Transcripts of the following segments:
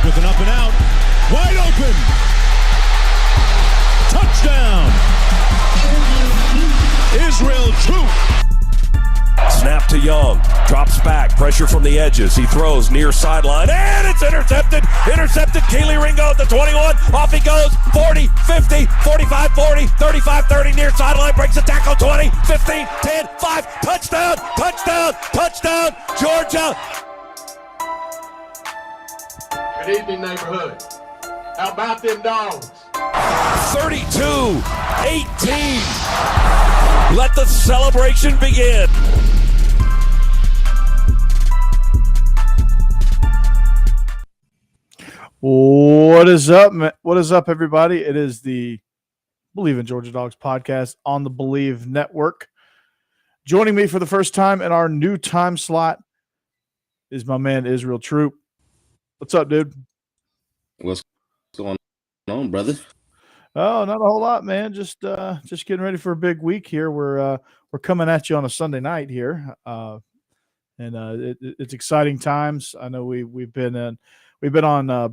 with an up and out. Wide open. Touchdown. Israel Troop. Snap to Young, drops back, pressure from the edges. He throws near sideline, and it's intercepted. Keely Ringo at the 21. Off he goes. 40, 50, 45, 40, 35, 30 near sideline. Breaks the tackle. 20, 15, 10, 5. Touchdown, touchdown, touchdown, Georgia. Good evening, neighborhood. How about them Dawgs? 32, 18. Let the celebration begin. What is up? What is up, everybody? It is the Bleav in Georgia Dawgs podcast on the Bleav Network. Joining me for the first time in our new time slot is my man Israel Troop. What's up, dude? What's going on, brother? Oh, not a whole lot, man. Just getting ready for a big week here. We're coming at you on a Sunday night here, and it's exciting times. I know we've been on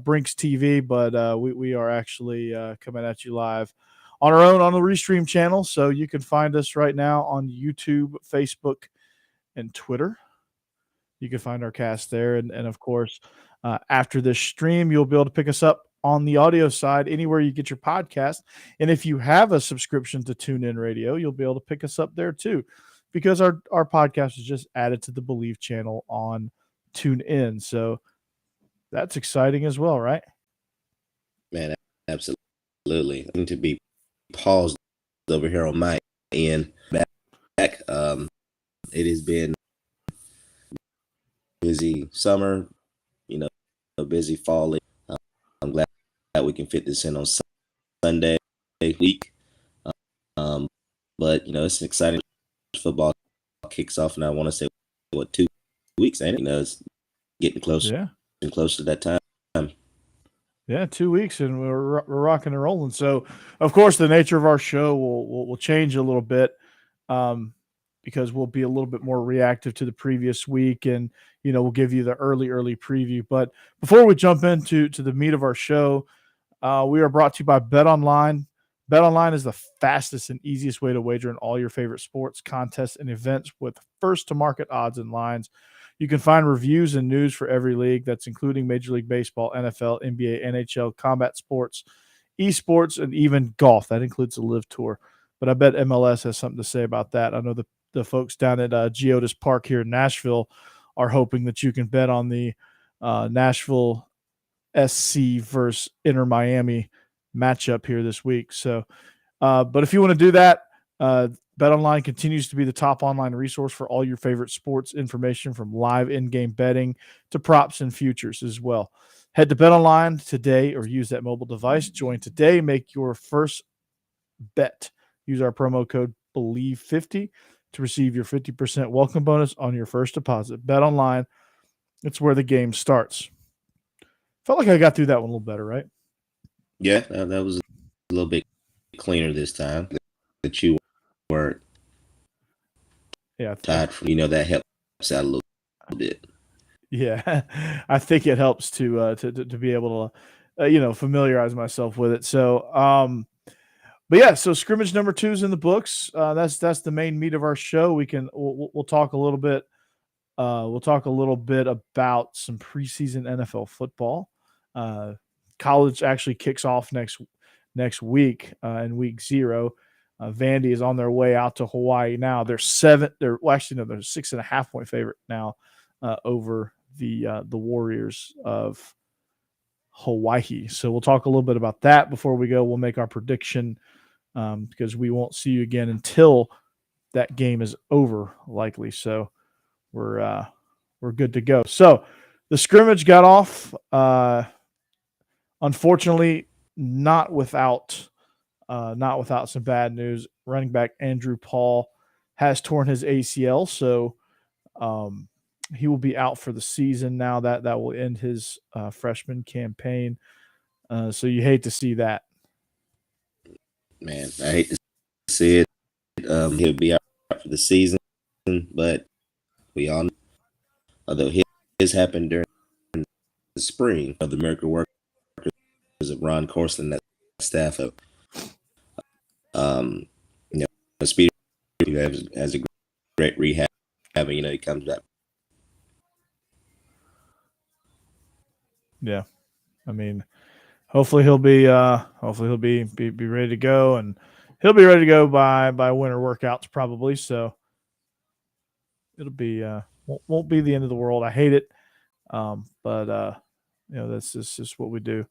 Brinks TV, but we are actually coming at you live on our own on the Restream channel. So you can find us right now on YouTube, Facebook, and Twitter. You can find our cast there, and of course, after this stream, you'll be able to pick us up on the audio side anywhere you get your podcast. And if you have a subscription to TuneIn Radio, you'll be able to pick us up there too, because our podcast is just added to the Bleav channel on TuneIn. So that's exciting as well, right? Man, absolutely. I need to be paused over here on my end. Back. It has been busy summer, a busy fall. I'm glad that we can fit this in on Sunday week. But it's an exciting football kicks off, and I want to say 2 weeks, ain't it? It's getting closer. Yeah. And close to that time. Yeah, 2 weeks, and we're rocking and rolling. So, of course, the nature of our show will change a little bit, because we'll be a little bit more reactive to the previous week, and we'll give you the early preview. But before we jump into the meat of our show, we are brought to you by Betonline. Betonline is the fastest and easiest way to wager on all your favorite sports, contests, and events with first-to-market odds and lines. You can find reviews and news for every league. That's including Major League Baseball, NFL, NBA, NHL, combat sports, esports, and even golf. That includes the Live Tour. But I bet MLS has something to say about that. I know the folks down at Geodis Park here in Nashville are hoping that you can bet on the Nashville SC versus Inter Miami matchup here this week. So, but if you want to do that, BetOnline continues to be the top online resource for all your favorite sports information, from live in-game betting to props and futures as well. Head to BetOnline today or use that mobile device. Join today. Make your first bet. Use our promo code BLEAV50 to receive your 50% welcome bonus on your first deposit. BetOnline, it's where the game starts. Felt like I got through that one a little better, right? Yeah, that was a little bit cleaner this time. That you weren't tired from, that helps out a little bit. Yeah, I think it helps to be able to, familiarize myself with it. So, but yeah, so scrimmage number 2 is in the books. That's the main meat of our show. We'll talk a little bit. We'll talk a little bit about some preseason NFL football. College actually kicks off next week in week 0. Vandy is on their way out to Hawaii now. They're 6.5 point favorite now over the Warriors of Hawaii. So we'll talk a little bit about that before we go. We'll make our prediction, because we won't see you again until that game is over, likely. So we're good to go. So the scrimmage got off, unfortunately, not without some bad news. Running back Andrew Paul has torn his ACL, so he will be out for the season now. That will end his freshman campaign. So you hate to see that. Man, I hate to see it. He'll be out for the season, but we all know, although his happened during the spring of the miracle workers of Ron Corson and that staff of Speedy has a great rehab. He comes back. Yeah, I mean, hopefully he'll be ready to go, and he'll be ready to go by winter workouts probably. So it'll be won't be the end of the world. I hate it, but that's just what we do.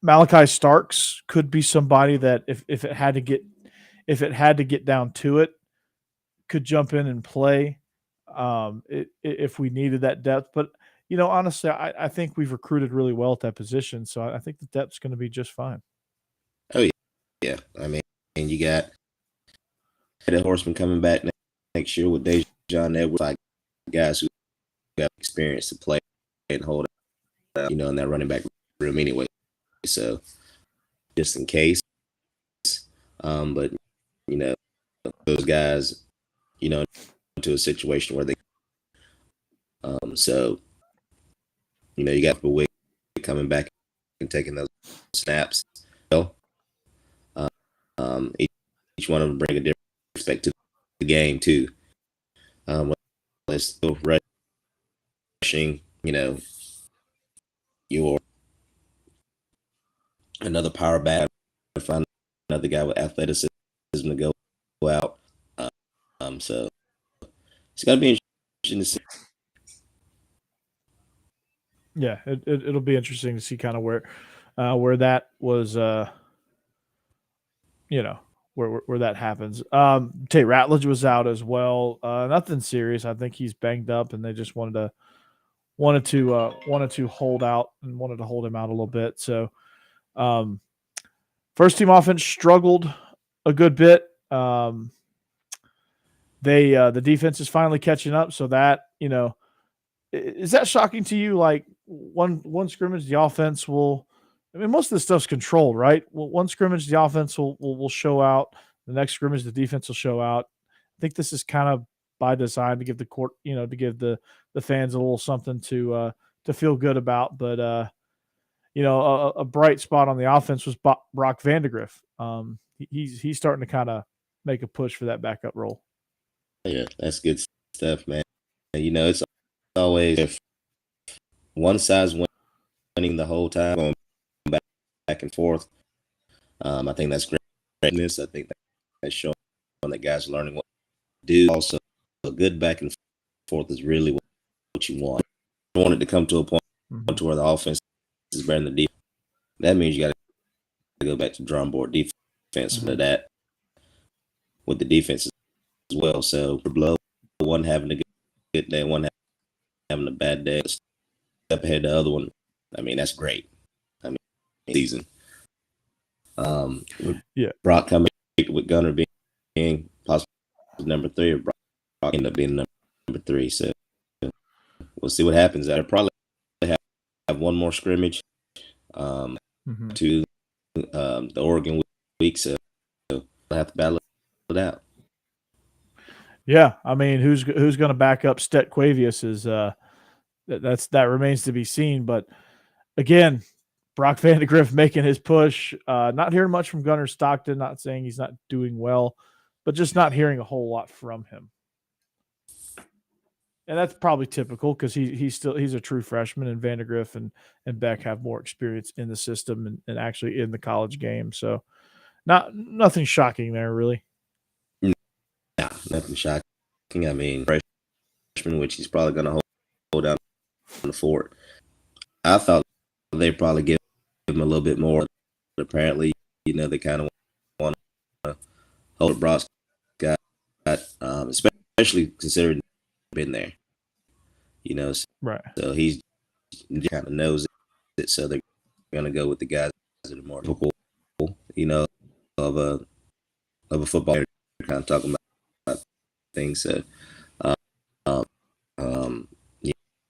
Malachi Starks could be somebody that if it had to get down to it, could jump in and play if we needed that depth. But honestly, I think we've recruited really well at that position, so I think the depth's going to be just fine. Oh yeah. I mean, you got the Horseman coming back next year with Dejon Edwards, like guys who got experience to play and hold out, in that running back room anyway. So just in case, but those guys, into a situation where they, so you got the Wig coming back and taking those snaps. Each one of them bring a different aspect to the game too. It's still rushing, you're another power back, find another guy with athleticism to go out. So it's gonna be interesting to see. Yeah, it'll be interesting to see kind of where that was, where that happens. Tate Ratledge was out as well. Nothing serious. I think he's banged up, and they just wanted to hold out and wanted to hold him out a little bit. So, first team offense struggled a good bit. The defense is finally catching up. So that, is that shocking to you? Like one scrimmage, the offense will, most of this stuff's controlled, right? Well, one scrimmage, the offense will show out. The next scrimmage, the defense will show out. I think this is kind of by design to give the court, to give the fans a little something to feel good about. But a bright spot on the offense was Brock Vandegrift. He's starting to kind of make a push for that backup role. Yeah, that's good stuff, man. It's always if one side's winning the whole time, going back and forth. I think that's greatness. I think that's showing that guys are learning what to do. Also, a good back and forth is really what you want. You want it to come to a point to where the offense is better than the defense. That means you got to go back to drawing board defense for that with the defense as well. So for Bleav, one having a good day, one having a bad day, step ahead the other one. That's great. Season. Brock coming with Gunner being possibly number 3, or Brock ended up being number 3. So we'll see what happens. I'll probably have one more scrimmage to the Oregon week, so we'll have to battle it out. Yeah, who's going to back up Stet Quavius is that remains to be seen. But again, Brock Vandegrift making his push. Not hearing much from Gunnar Stockton. Not saying he's not doing well, but just not hearing a whole lot from him. And that's probably typical because he's a true freshman, and Vandegrift and Beck have more experience in the system and actually in the college game. So nothing shocking there, really. No, nothing shocking. Freshman, which he's probably going to hold down the fort. I thought they probably give him a little bit more, but apparently, they kind of want to hold Brock's got, especially considering been there, right. So he kind of knows it. So they're going to go with the guys that are more typical, of a football player, kind of talking about things. So,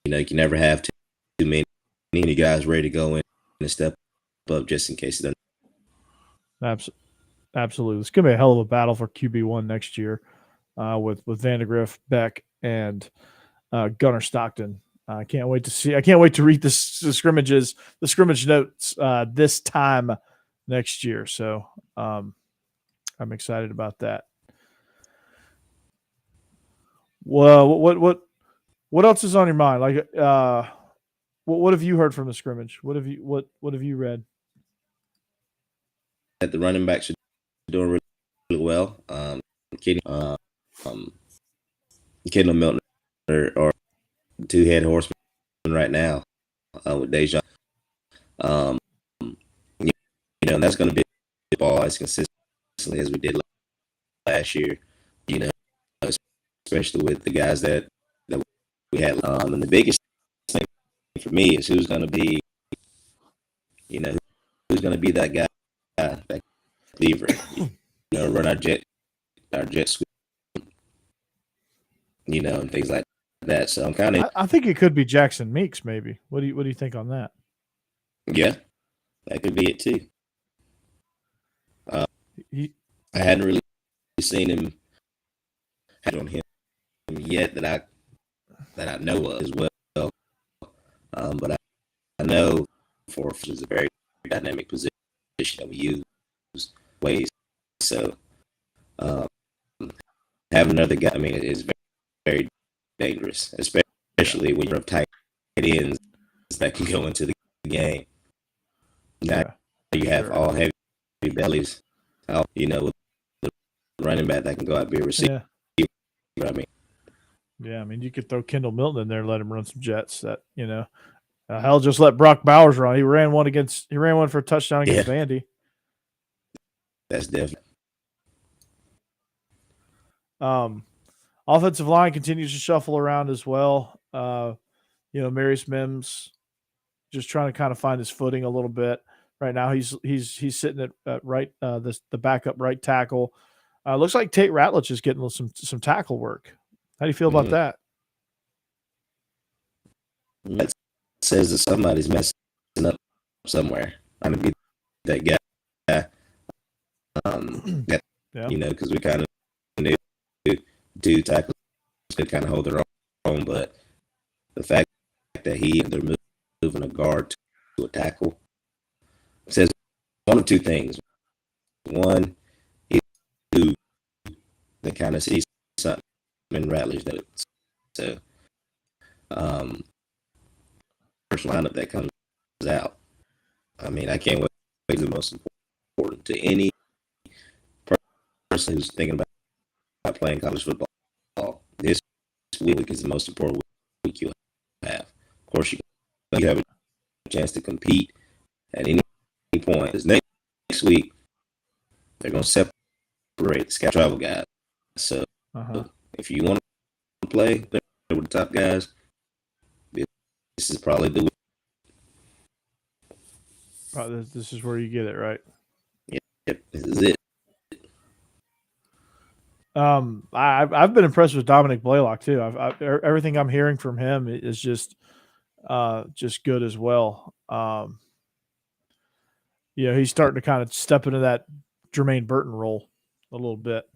you can never have too many guys ready to go in and step up just in case it doesn't. Absolutely. It's going to be a hell of a battle for QB1 next year with Vandegrift, Beck, and Gunnar Stockton. I can't wait to read the scrimmage notes this time next year. So I'm excited about that. Well, what else is on your mind? Like, what have you heard from the scrimmage? What have you read? That the running backs are doing really, really well. Kendall Milton or two-head horseman right now with Dejan. And that's going to be a ball as consistently as we did last year. Especially with the guys that we had. And the biggest thing for me is who's going to be that guy, that lever. Run our jet sweep. And things like that. So I'm kind of. I think it could be Jackson Meeks, maybe. What do you think on that? Yeah, that could be it too. I hadn't really seen him on him yet that I know of as well. But I know for is a very dynamic position that we use ways. So having another guy, is very, very dangerous, especially when you have tight ends that can go into the game. Now you have all heavy bellies, with the running back that can go out and be a receiver. Yeah. You could throw Kendall Milton in there and let him run some jets. That hell, just let Brock Bowers run. He ran one for a touchdown against Vandy. That's different. Offensive line continues to shuffle around as well. Marius Mims just trying to kind of find his footing a little bit. Right now, he's sitting at right the backup right tackle. Looks like Tate Ratledge is getting some tackle work. How do you feel about that? That says that somebody's messing up somewhere. Trying to be that guy. Because we kind of knew two tackles could kind of hold their own, but the fact that they're moving a guard to a tackle says one of two things. One, they kind of see something in Ratledge that so first lineup that comes out. I can't wait. The most important to any person who's thinking about playing college football. This week is the most important week you have. Of course, you have a chance to compete at any point. This next week, they're going to separate the scout travel guys. So if you want to play with the top guys, this is probably the week. This is where you get it, right? Yep, this is it. I've been impressed with Dominic Blaylock too. Everything I'm hearing from him is just good as well. He's starting to kind of step into that Jermaine Burton role a little bit.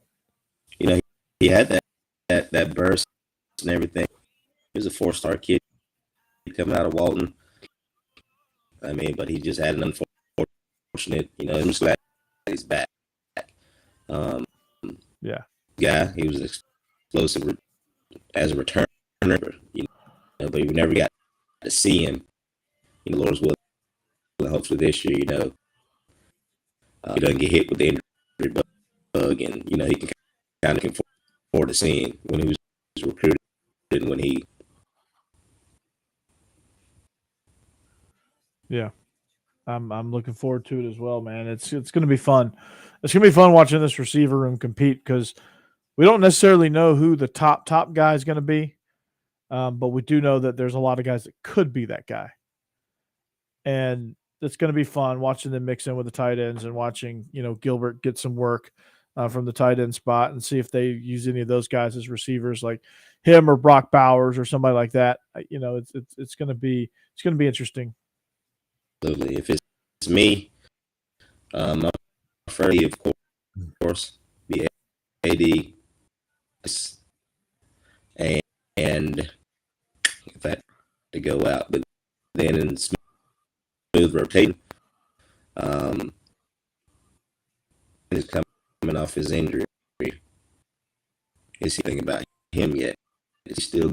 He had that burst and everything. He was a 4-star kid coming out of Walton. But he just had an unfortunate, I'm just glad he's back. Guy, he was explosive as a returner, but we never got to see him. Lord's will, hopefully this year, he doesn't get hit with the injury bug, and he can kind of look forward to seeing when he was recruited and when he. Yeah, I'm looking forward to it as well, man. It's going to be fun. It's going to be fun watching this receiver room compete because we don't necessarily know who the top guy is going to be, but we do know that there's a lot of guys that could be that guy, and it's going to be fun watching them mix in with the tight ends and watching Gilbert get some work from the tight end spot and see if they use any of those guys as receivers like him or Brock Bowers or somebody like that. It's going to be interesting. Absolutely. If it's me, I'm afraid, of course, be AD, and if that to go out. But then in smooth rotating, he's coming off his injury. Is he thinking about him yet? Is he still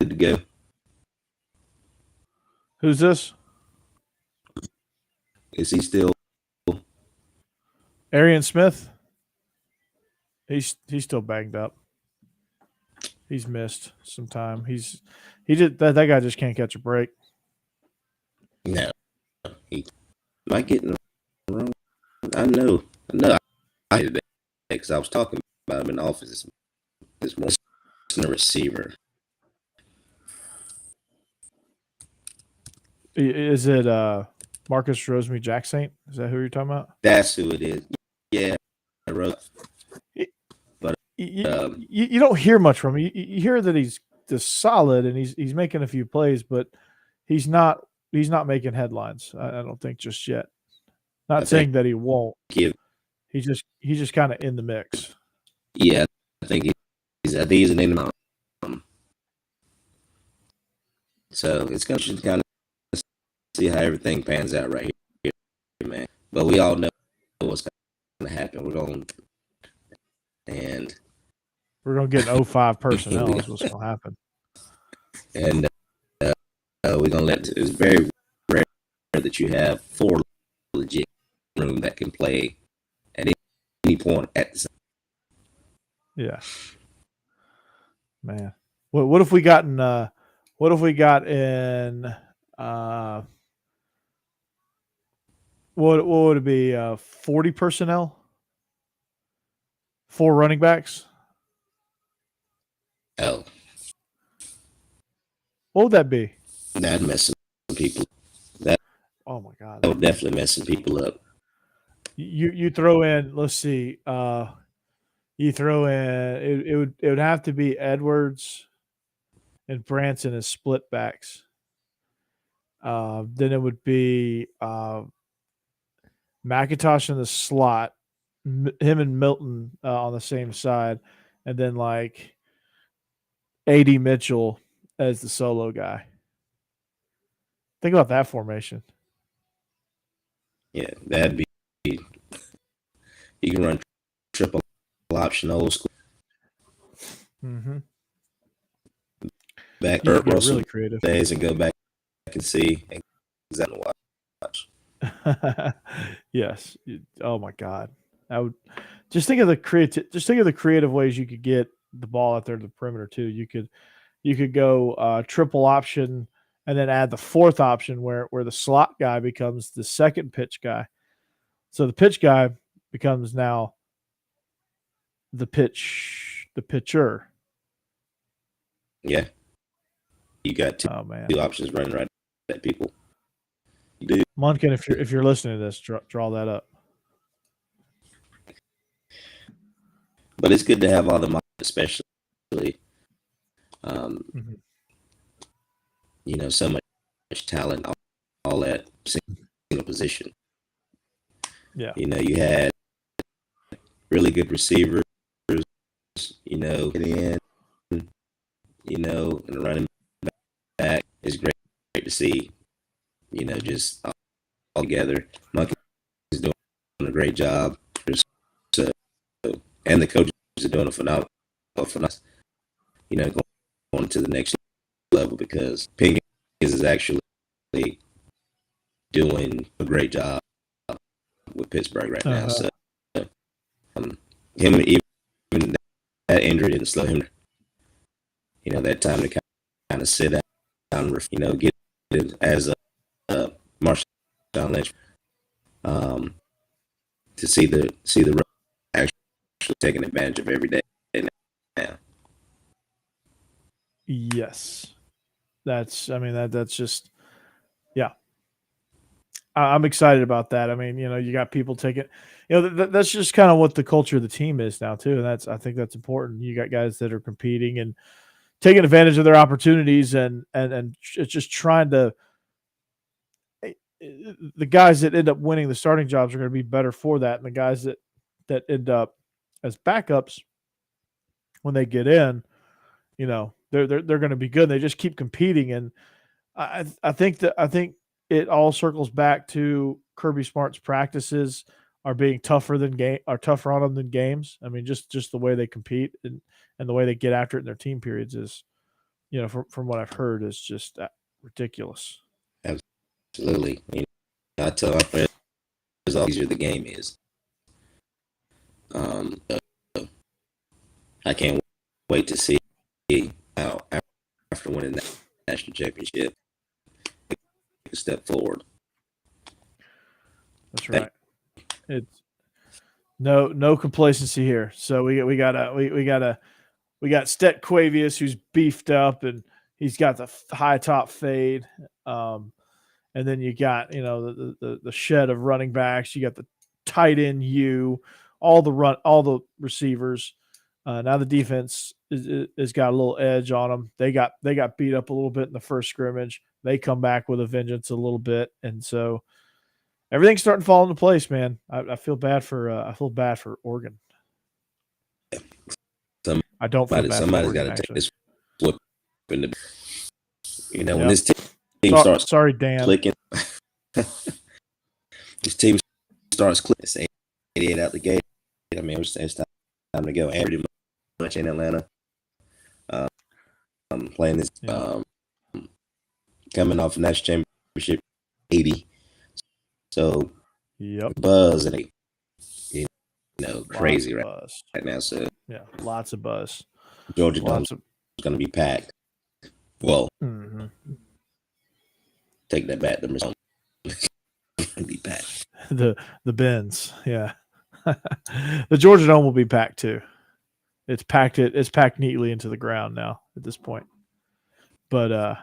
good to go? Who's this? Is he still? Arian Smith? He's still banged up. He's missed some time. That guy just can't catch a break. No, he might get in the wrong. I know. I did that because I was talking about him in the office. This more a receiver. Is it Marcus Rosemy-Jacksaint? Is that who you're talking about? That's who it is. Yeah, I wrote. But you don't hear much from him. You hear that he's just solid and he's making a few plays, but he's not making headlines. I don't think just yet. Not saying that he won't. He's just kind of in the mix. Yeah, I think he's an in the So it's going to kind of see how everything pans out right here, man. But we all know what's going to happen. We're going to get an 05 personnel is what's going to happen. And we're going to it's very rare that you have 4 legit room that can play at any point at the same. Yeah. Man. What if we got in what would it be 40 personnel? 4 running backs? Oh. What would that be? That'd mess some people. Oh my God. That would definitely mess some people up. You throw in, let's see, you throw in it would have to be Edwards and Branson as split backs. Then it would be McIntosh in the slot, him and Milton on the same side, and then like A.D. Mitchell as the solo guy. Think about that formation. Yeah, that'd be. You can run triple option old school. Mm-hmm. Back Yeah, Earth Russell really creative days and go back and see exactly watch. Yes. Oh my God. I would just think of the creative ways you could get the ball out there to the perimeter too. You could go triple option and then add the 4th option where the slot guy becomes the second pitch guy. So the pitch guy becomes now the pitcher. Yeah. You got two options running right at people. You do. Munkin, if you're listening to this, draw that up. But it's good to have all the money, especially so much talent, all that single position. Yeah. You had really good receivers, get in, and running back is great to see, just all together. Monkey is doing a great job. So, and the coaches are doing a phenomenal, going to the next level because Pinkins is actually doing a great job with Pittsburgh right now. So him, even that injury didn't slow him. That time to kind of sit down, get it as a Marshawn Lynch, to see the actually taking advantage of every day now. Yes, that's just, yeah. I'm excited about that. I mean, you got people taking, that's just kind of what the culture of the team is now too, and I think that's important. You got guys that are competing and taking advantage of their opportunities, and it's just trying to. The guys that end up winning the starting jobs are going to be better for that, and the guys that end up as backups when they get in, they're going to be good. They just keep competing, and I think it all circles back to Kirby Smart's practices are being tougher on them than games. I mean, just the way they compete and the way they get after it in their team periods is, from what I've heard, is just ridiculous. Absolutely. I tell my friends how easier the game is. I can't wait to see how after winning that national championship, take a step forward. That's right. It's no complacency here. So we got Stet Quavius, who's beefed up and he's got the high top fade. And then you got the shed of running backs. You got the tight end all the receivers. Now the defense is got a little edge on them. They got beat up a little bit in the first scrimmage. They come back with a vengeance a little bit, and so everything's starting to fall into place, man. I feel bad for Oregon. I don't feel bad. Somebody's got to take this flip in the. When this team starts. Sorry, Dan. Clicking. This team starts clicking. It's 88 out the gate. I mean, it's time to go. And pretty much in Atlanta. Playing this. Coming off a national championship, 80. So, buzz and crazy right now. So yeah, lots of buzz. Georgia Dome's going to be packed. Well, take that back. The be packed. The Benz, yeah. The Georgia Dome will be packed too. It's packed neatly into the ground now at this point. But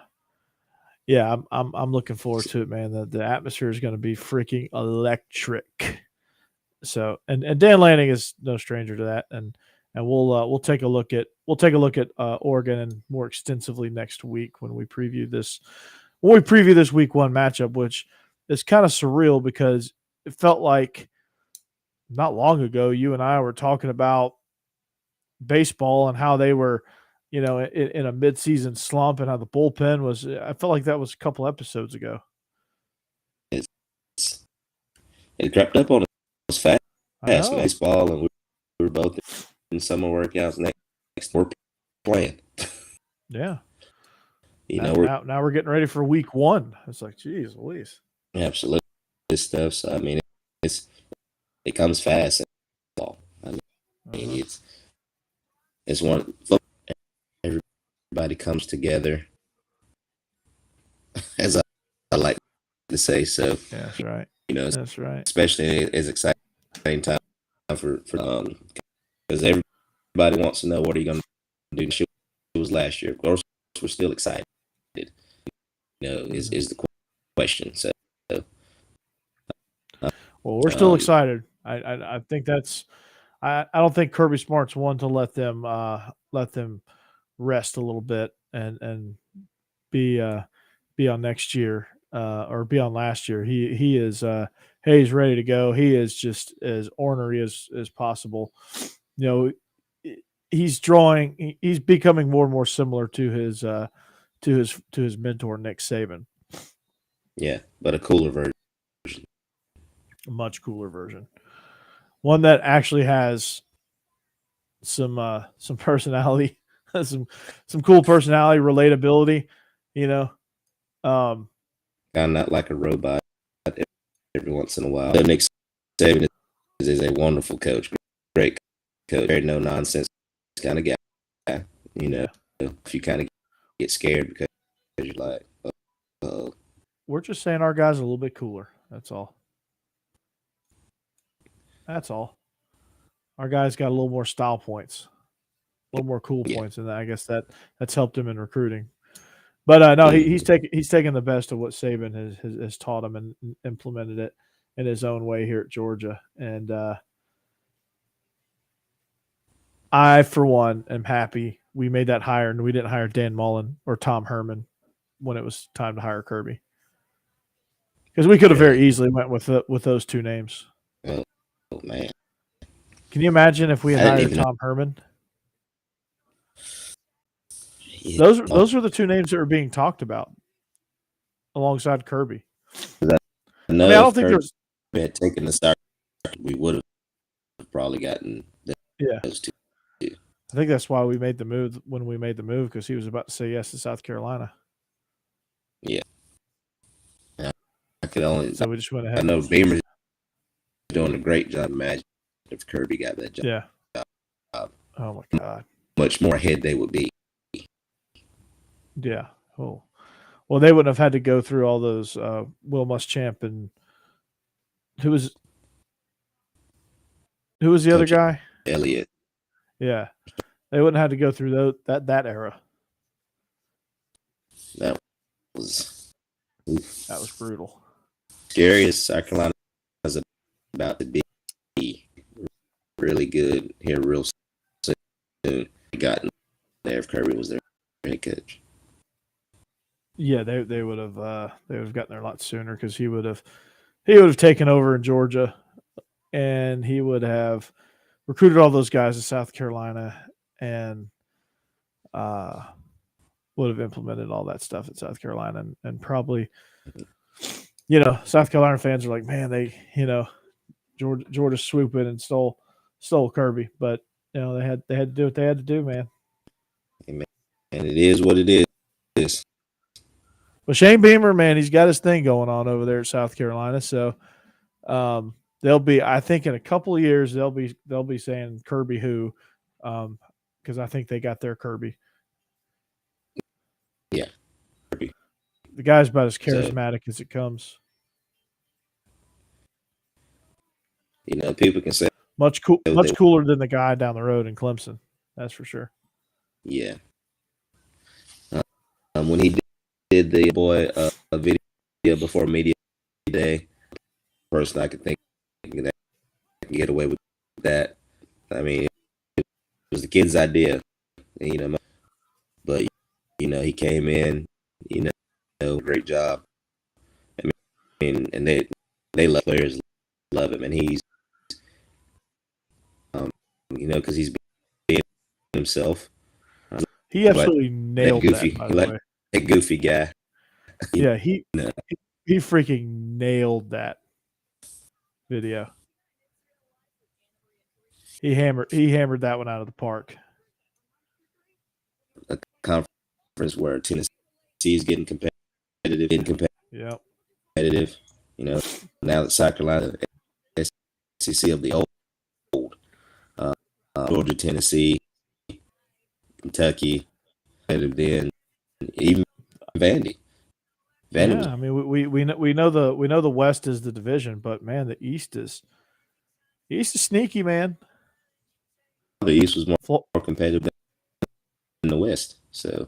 yeah, I'm looking forward to it, man. The atmosphere is going to be freaking electric. So and Dan Lanning is no stranger to that, and we'll take a look at Oregon and more extensively next week when we preview this week one matchup, which is kind of surreal because it felt like not long ago you and I were talking about baseball and how they were in a midseason slump and how the bullpen was. I felt like that was a couple episodes ago. It crept up on us fast. Baseball, and we were both in summer workouts. Next, we're playing. Yeah. Now we're getting ready for week one. It's like, geez, Louise. Absolutely, this stuff. So I mean, it comes fast. I mean, it's one. Everybody comes together, as I like to say. So yeah, that's right. That's right. Especially as exciting time for because everybody wants to know what are you going to do. It was last year. Of course, we're still excited. Is the question. So, well, we're still excited. I think that's. I don't think Kirby Smart's one to let them rest a little bit and be on next year or be on last year. He is he's ready to go. He is just as ornery as possible. He's becoming more and more similar to his mentor Nick Saban. Yeah, but a cooler version. A much cooler version. One that actually has some personality, some cool personality, relatability, Kind of not like a robot every once in a while. Nick Saban is a wonderful coach, great coach, very no nonsense kind of guy. If you kind of get scared because you're like, we're just saying our guys are a little bit cooler. That's all. Our guys got a little more style points, a little more cool points, and I guess that's helped him in recruiting. But no, he's taken the best of what Saban has taught him and implemented it in his own way here at Georgia. And I, for one, am happy we made that hire and we didn't hire Dan Mullen or Tom Herman when it was time to hire Kirby, because we could have very easily went with those two names. Oh man! Can you imagine if we had hired Tom Herman? Yeah. Those are the two names that are being talked about. alongside Kirby. I know I don't if think Kirby there's had taken the start, we would have probably gotten those two. I think that's why we made the move when we made the move, because he was about to say yes to South Carolina. Yeah. I could only. So we just went I ahead. know Beamer's doing a great job. Imagine if Kirby got that job. Yeah. Oh my God. Much more ahead they would be. Yeah. Oh. Well, they wouldn't have had to go through all those Will Muschamp and who was the other Coach guy? Elliott. Yeah. They wouldn't have had to go through that era. That was brutal. Scariest South Carolina was about to be really good here real soon. Gotten there if Kirby was their head coach. Yeah, they would have gotten there a lot sooner, because he would have taken over in Georgia, and he would have recruited all those guys to South Carolina, and would have implemented all that stuff at South Carolina, and probably, South Carolina fans are like, man, they, Georgia swooped in and stole Kirby, but they had to do what they had to do, man. Amen. And it is what it is. Well, Shane Beamer, man, he's got his thing going on over there at South Carolina, so they'll be, I think, in a couple of years they'll be saying Kirby who, because I think they got their Kirby. Yeah, Kirby. The guy's about as charismatic as it comes. People can say much cooler than the guy down the road in Clemson. That's for sure. Yeah. When he did the boy a video before media day, person I could think that can get away with that. I mean, it was the kid's idea, but he came in, great job. I mean, and they love players, love him, and he's, because he's being himself. He absolutely nailed goofy, that. By the way, that goofy guy. Yeah, he freaking nailed that video. He hammered that one out of the park. A conference where Tennessee is getting competitive. Yeah. Competitive. Now that South Carolina, SEC of the old, Georgia, Tennessee, Kentucky, and then even Vandy. Yeah, I mean, we know the West is the division, but man, the East is sneaky, man. The East was more competitive than the West, so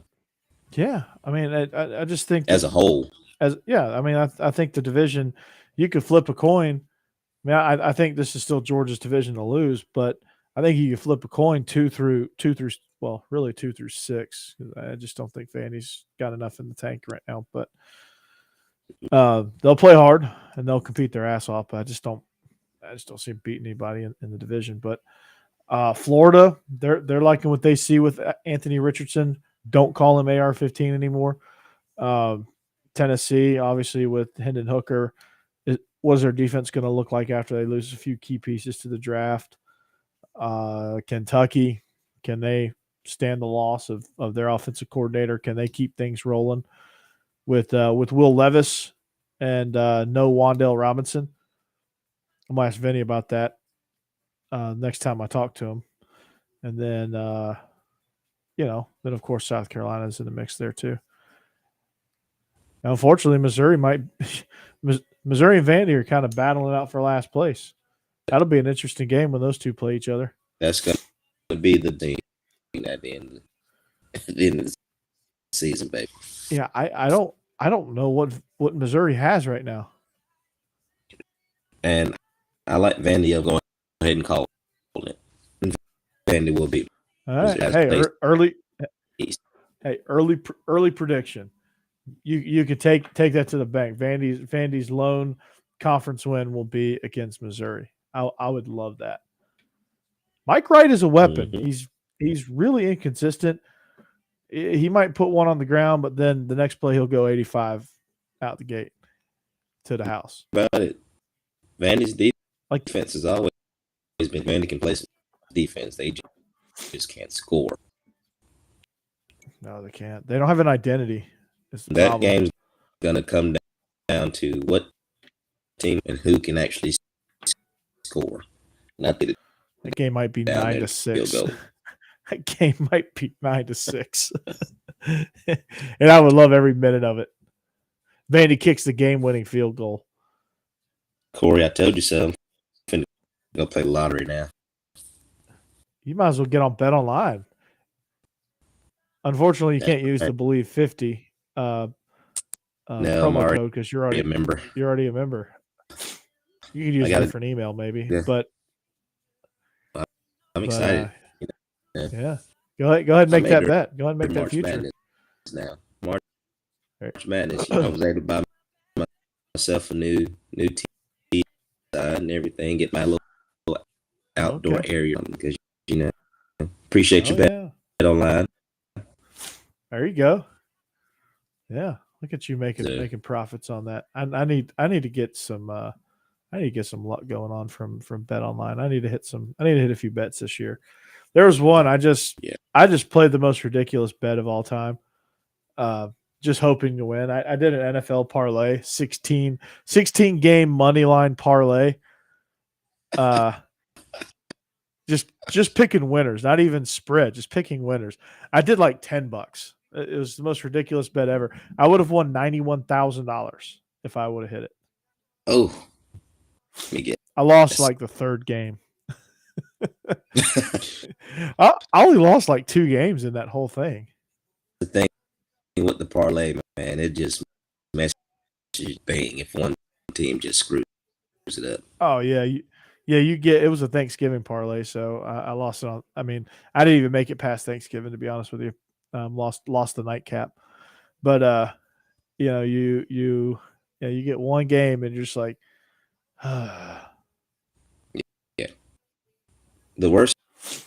yeah. I mean, I just think as a whole, I mean, I think the division, you could flip a coin. I mean, I think this is still Georgia's division to lose, but I think you could flip a coin 2 through 6. I just don't think Vandy's got enough in the tank right now, but they'll play hard and they'll compete their ass off. But I just don't see them beating anybody in the division. But Florida, they're liking what they see with Anthony Richardson. Don't call him AR-15 anymore. Tennessee, obviously, with Hendon Hooker, what is their defense going to look like after they lose a few key pieces to the draft? Kentucky, can they stand the loss of their offensive coordinator? Can they keep things rolling with Will Levis and no Wan'Dale Robinson? I'm going to ask Vinny about that next time I talk to him. And then, then of course South Carolina's in the mix there too. Now, unfortunately, Missouri and Vandy are kind of battling out for last place. That'll be an interesting game when those two play each other. That's going to be the thing at the end of the season, baby. Yeah, I don't know what Missouri has right now. And I like Vandy going ahead and call it. Vandy will be. All right. Hey, early prediction. You could take that to the bank. Vandy's lone conference win will be against Missouri. I would love that. Mike Wright is a weapon. Mm-hmm. He's really inconsistent. He might put one on the ground, but then the next play he'll go 85 out the gate to the house. About it, Vandy's Like defense has always been Vandy can play some defense. They just can't score. no, they can't. They don't have an identity. It's the That problem. game's gonna come down to what team and who can actually score. Not that That game might be down 9-6. field goal. That game might be 9-6. And I would love every minute of it. Vandy kicks the game-winning field goal. Corey, I told you so. I'm finna go play lottery now. You might as well get on Betonline. Unfortunately, you can't use the Bleav 50 I'm promo already code because a member. You're already a member. You could use a different email maybe, Yeah. but I'm excited. Yeah. Go ahead and make that bet. Go ahead and make that March future. Madness now. March Madness. I was able to buy myself a new TV and everything. Get my little outdoor area because appreciate your bet online. There you go. Yeah, look at you making profits on that. I need to get some luck going on from BetOnline. I need to hit a few bets this year. There was one I just played the most ridiculous bet of all time. Just hoping to win. I did an NFL parlay, 16 game money line parlay. Just picking winners, not even spread, just picking winners. I did like $10. It was the most ridiculous bet ever. I would have won $91,000 if I would have hit it. Oh, I lost like the third game. I only lost like 2 games in that whole thing. The thing with the parlay, man, it just messes you bang if one team just screws it up. Oh yeah, you get it was a Thanksgiving parlay, so I lost it on. I mean, I didn't even make it past Thanksgiving, to be honest with you. Lost the nightcap, but you get one game and you're just like, yeah. The worst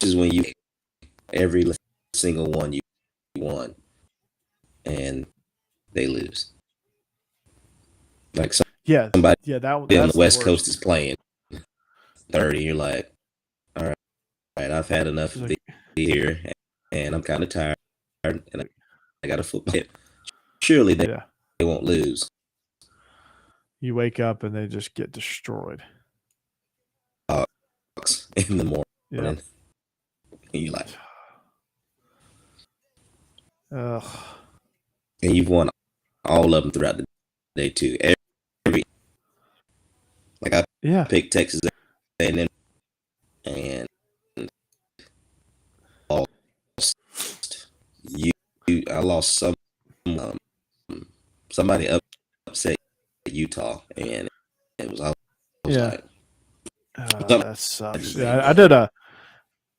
is when you every single one you won and they lose. Like somebody on the West Coast is playing 30. You're like, all right, I've had enough of here, and I'm kind of tired, and I got a football. Surely they won't lose. You wake up and they just get destroyed. In the morning. Yeah. And you're like, ugh. And you've won all of them throughout the day too. I picked Texas A&M and lost. I lost somebody upset Utah, and it was like, that sucks. Yeah, I did a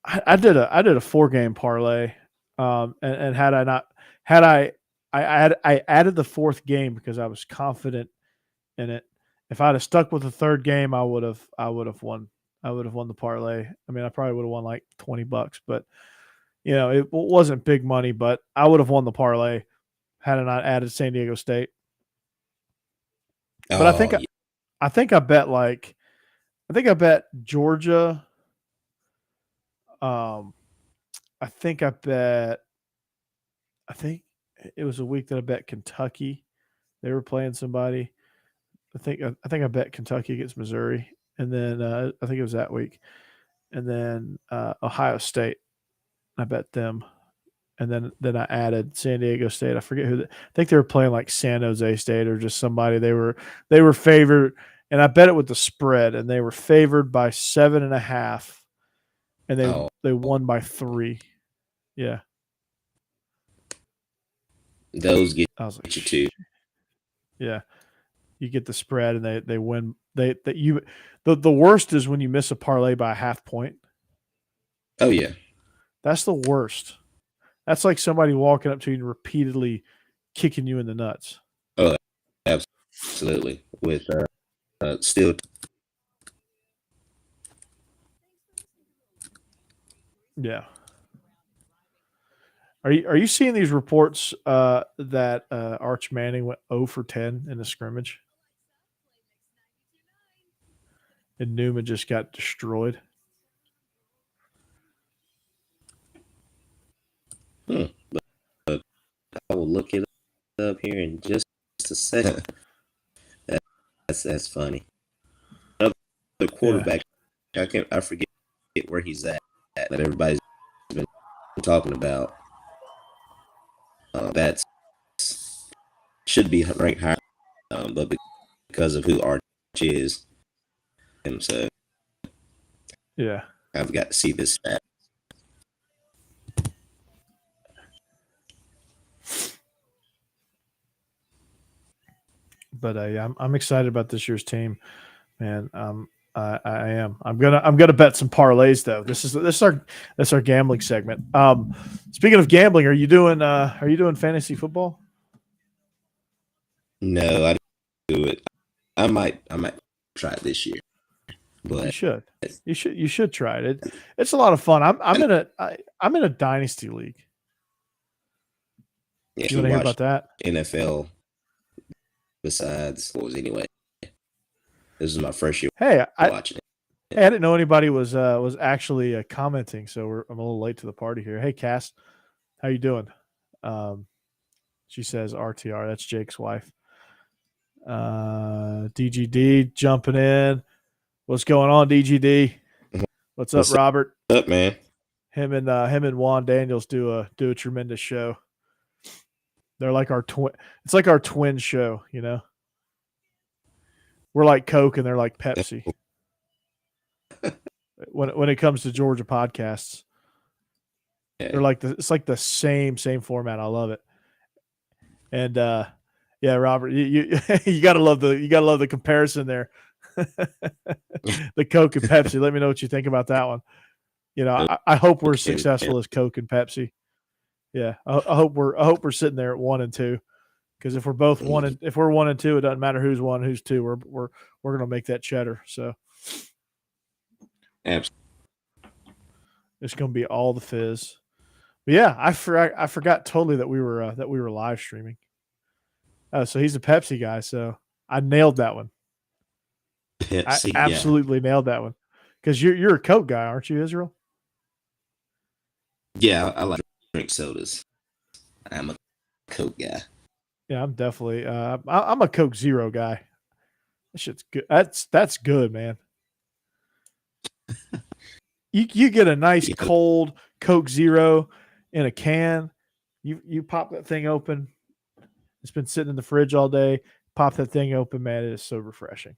4-game parlay, and had I added the 4th game because I was confident in it. If I'd have stuck with the 3rd game, I would have won. I would have won the parlay. I mean, I probably would have won like $20, but it wasn't big money. But I would have won the parlay had I not added San Diego State. But I think I bet Georgia. I think it was a week that I bet Kentucky. They were playing somebody. I think I bet Kentucky against Missouri, and then I think it was that week, and then Ohio State. I bet them, and then I added San Diego State. I forget who. I think they were playing like San Jose State or just somebody. They were favored, and I bet it with the spread, and they were favored by 7.5, and they won by 3. Yeah, those get I was like, you too. Yeah. You get the spread and they win. The worst is when you miss a parlay by a half point. Oh yeah. That's the worst. That's like somebody walking up to you and repeatedly kicking you in the nuts. Oh, absolutely. With still. Yeah. Are you seeing these reports that Arch Manning went 0 for 10 in the scrimmage? And Newman just got destroyed. But I will look it up here in just a second. That's funny. Another quarterback, I forget where he's at that everybody's been talking about. That should be ranked higher, but because of who Arch is, and so Yeah. I've got to see this stat. But yeah, I'm excited about this year's team, man. I am. I'm gonna bet some parlays though. This is our gambling segment. Speaking of gambling, are you doing fantasy football? No, I didn't do it. I might try it this year, but You should try it. It's a lot of fun. I'm in a dynasty league. yeah, You want to hear about that? NFL. Besides, what was anyway? This is my first year watching it. Hey, I didn't know anybody was actually commenting, so I'm a little late to the party here. Hey, Cass, how you doing? She says RTR. That's Jake's wife. DGD jumping in. What's going on, DGD? What's up, Robert? What's up, man? Him and Juan Daniels do a tremendous show. They're like our twin. It's like our twin show, you know. We're like Coke and they're like Pepsi. when it comes to Georgia podcasts, they're like it's like the same format. I love it. And yeah, Robert, you you gotta love the comparison there. The Coke and Pepsi. Let me know what you think about that one. You know, I hope we're successful as Coke and Pepsi. Yeah, I hope we're sitting there at 1 and 2, because if we're both if we're 1 and 2, it doesn't matter who's 1, who's 2. We're gonna make that cheddar. So, absolutely, it's gonna be all the fizz. But yeah, I forgot totally that we were live streaming. Oh, so he's a Pepsi guy. So I nailed that one. Pepsi, I absolutely nailed that one, because you're a Coke guy, aren't you, Israel? Yeah, I like drink sodas. I'm a Coke guy. Yeah, I'm definitely. I'm a Coke Zero guy. That shit's good. That's good, man. You get a nice cold Coke Zero in a can. You pop that thing open. It's been sitting in the fridge all day. Pop that thing open, man. It is so refreshing.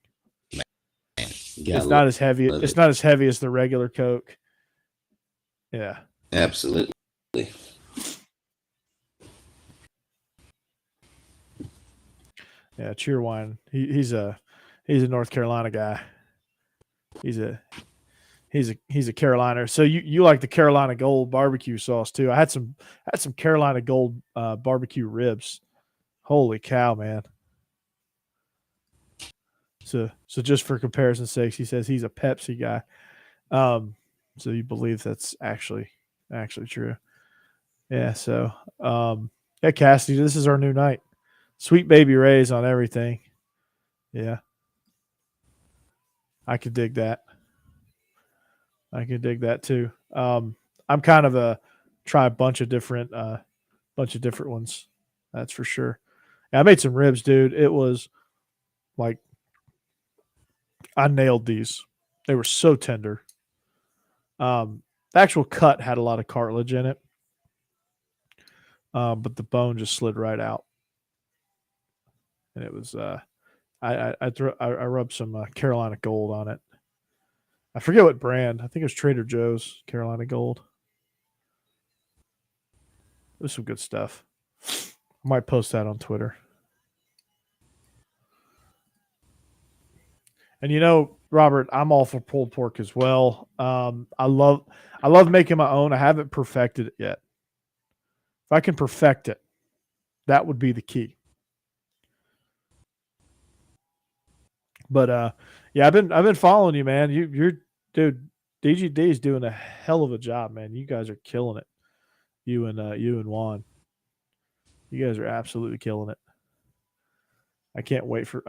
It's not as heavy. It's not as heavy as the regular Coke. Yeah, absolutely. Yeah, Cheerwine. He's a North Carolina guy. He's a Carolina. So you like the Carolina Gold barbecue sauce too? I had some Carolina Gold barbecue ribs. Holy cow, man! So just for comparison's sake, he says he's a Pepsi guy. So you Bleav that's actually true? Yeah. So yeah, Cassidy, this is our new night. Sweet Baby Ray's on everything. Yeah. I could dig that. I could dig that too. I'm kind of try a bunch of different ones. That's for sure. Yeah, I made some ribs, dude. It was like I nailed these. They were so tender. The actual cut had a lot of cartilage in it, but the bone just slid right out. And it was I rubbed some Carolina Gold on it. I forget what brand. I think it was Trader Joe's Carolina Gold. It was some good stuff. I might post that on Twitter. And you know, Robert, I'm all for pulled pork as well. I love making my own. I haven't perfected it yet. If I can perfect it, that would be the key. But yeah, I've been following you, man. You're dude. DGD is doing a hell of a job, man. You guys are killing it. You and Juan. You guys are absolutely killing it. I can't wait for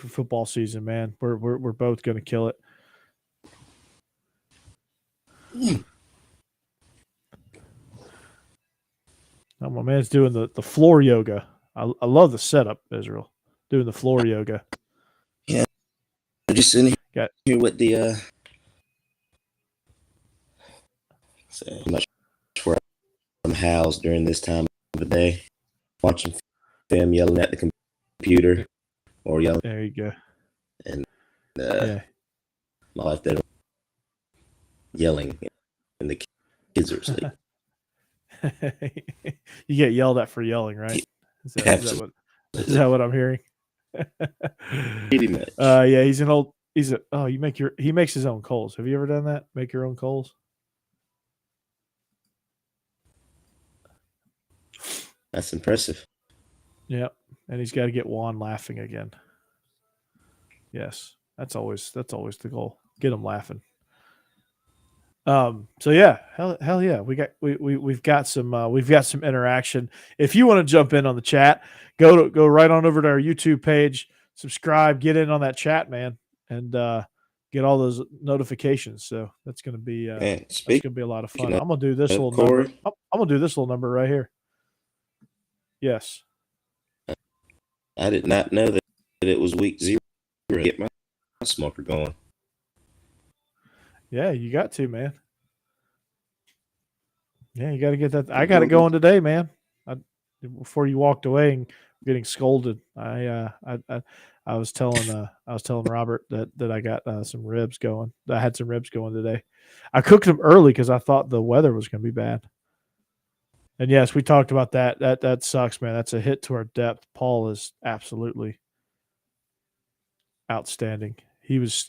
football season, man. We're both going to kill it. Oh, my man's doing the floor yoga. I love the setup, Israel. Doing the floor yoga. Yeah. I'm just sitting here with the so I'm not sure where I'm housed during this time of the day. Watching them yelling at the computer or yelling. There you go. And yeah. My wife there yelling and the kids are asleep. You get yelled at for yelling, right? Is that what I'm hearing? Pretty much. Yeah, he makes his own coals. Have you ever done that? Make your own coals? That's impressive. Yep. And he's got to get Juan laughing again. Yes. That's always the goal. Get him laughing. So yeah, hell yeah. We've got some interaction. If you want to jump in on the chat, go right on over to our YouTube page, subscribe, get in on that chat, man, and get all those notifications. So that's gonna be that's gonna be a lot of fun. I'm gonna do this little number. I'm gonna do this little number right here. Yes. I did not know that it was week 0 to get my smoker going. Yeah, you got to, man. Yeah, you got to get that. I got it going today, man. Before you walked away and getting scolded, I was telling Robert that I got some ribs going. I had some ribs going today. I cooked them early because I thought the weather was going to be bad. And yes, we talked about that. That sucks, man. That's a hit to our depth. Paul is absolutely outstanding. He was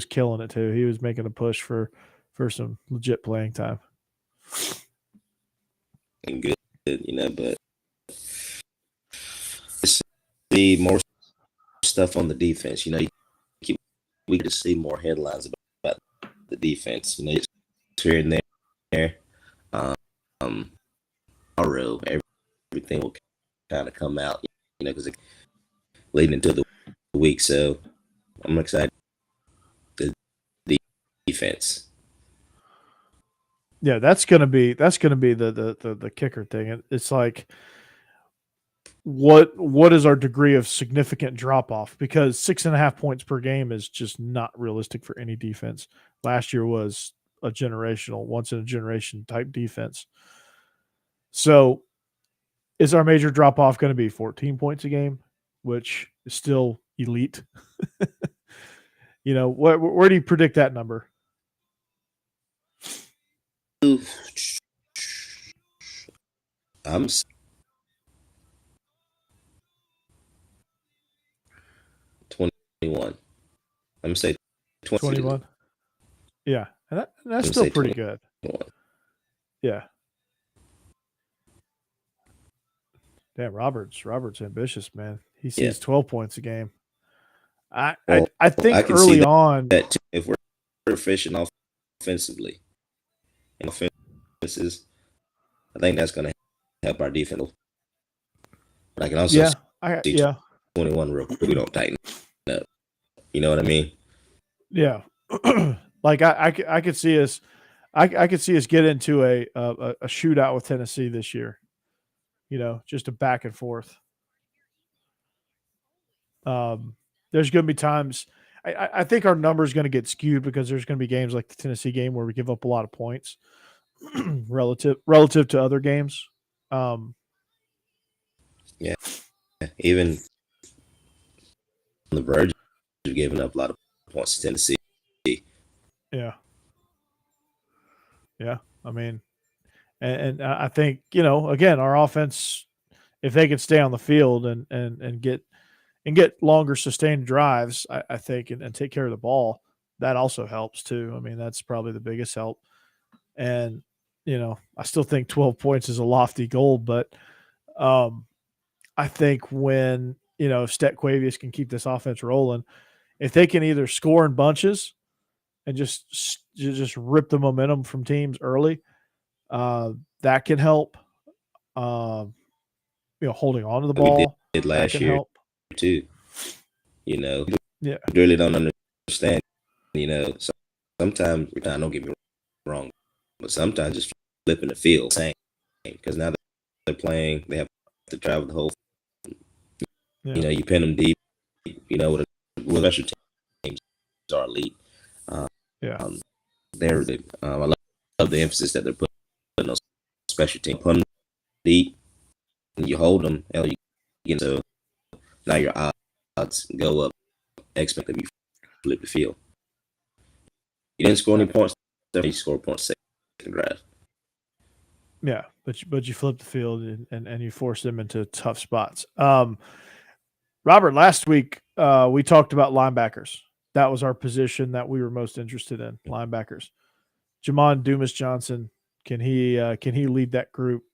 killing it too. He was making a push for some legit playing time. And good, but see more stuff on the defense. We could see more headlines about the defense. Just here and there. Tomorrow, everything will kind of come out. Because it's leading into the week. So I'm excited. The defense. Yeah, that's gonna be the kicker thing. It's like what is our degree of significant drop off? Because 6.5 points per game is just not realistic for any defense. Last year was a generational, once in a generation type defense. So is our major drop off going to be 14 points a game, which is still elite? Where do you predict that number? I'm 21. I'm gonna say 21. Yeah, and that's still pretty 21. Good. Yeah. Damn, Robert's ambitious, man. He sees 12 points a game. I think early on that if we're efficient offensively and offenses, I think that's going to help our defense. But I can also see 21 real quick. We don't tighten up. You know what I mean? Yeah. Like I could see us. I could see us get into a shootout with Tennessee this year. Just a back and forth. There's going to be times. I think our number is going to get skewed because there's going to be games like the Tennessee game where we give up a lot of points relative to other games. Yeah, even on the verge of giving up a lot of points to Tennessee. Yeah. I mean, and I think again, our offense, if they can stay on the field and get longer sustained drives, I think, and take care of the ball, that also helps too. I mean, that's probably the biggest help. And I still think 12 points is a lofty goal, but I think when if Stet Quavius can keep this offense rolling, if they can either score in bunches and just rip the momentum from teams early, That can help. Holding on to the ball did that last can year help. too. Yeah, Really don't understand. Sometimes don't get me wrong, but sometimes just flipping the field, same, because now they're playing, they have to travel the whole. yeah. You pin them deep. With special teams are elite. Yeah. I love the emphasis that they're putting on those special teams. Put them deep, and you hold them. Hell, you get so now your odds go up. Expect that you flip the field. You didn't score any points. You scored points second drive. Yeah, but you flip the field and you force them into tough spots. Robert, last week we talked about linebackers. That was our position that we were most interested in, linebackers. Jamon Dumas-Johnson, can he lead that group?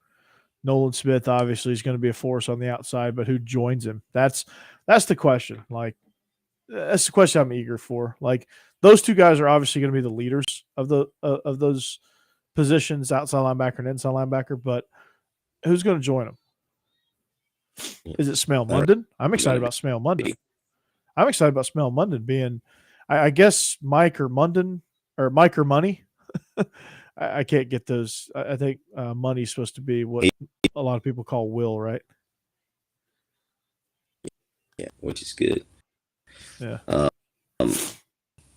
Nolan Smith obviously is going to be a force on the outside, but who joins him? That's the question. Like, that's the question I'm eager for. Like, those two guys are obviously going to be the leaders of those positions, outside linebacker and inside linebacker, but who's going to join them? Is it Smale Munden? I'm excited about Smale Munden. I'm excited about Smale Munden being, I guess, Mike or Munden or Mike or Money. I can't get those. I think Money's supposed to be what a lot of people call Will, right? Yeah, which is good. Yeah.